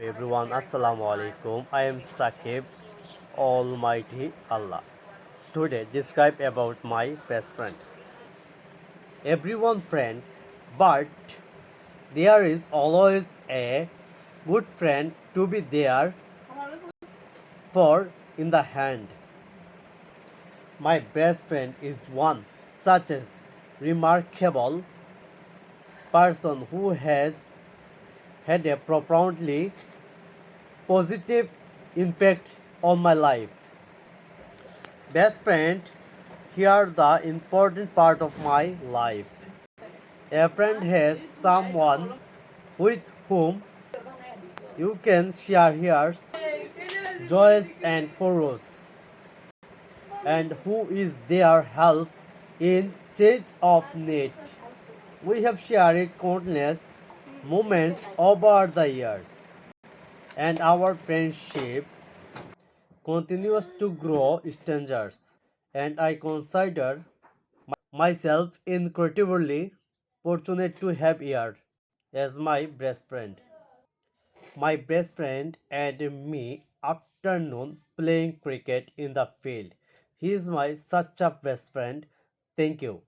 everyone, Assalamu alaikum. I am Sakib, Almighty Allah. Today, describe about my best friend. Everyone friend, but there is always a good friend to be there for in the hand. My best friend is one such as remarkable person who has had a profoundly positive impact on my life. Best friend, here the important part of my life. A friend has someone with whom you can share years, joys and sorrows, and who is there help in change of need. We have shared countless moments over the years, and our friendship continues to grow strangers. And I consider myself incredibly fortunate to have here as my best friend. My best friend and me afternoon playing cricket in the field. He is my such a best friend. Thank you.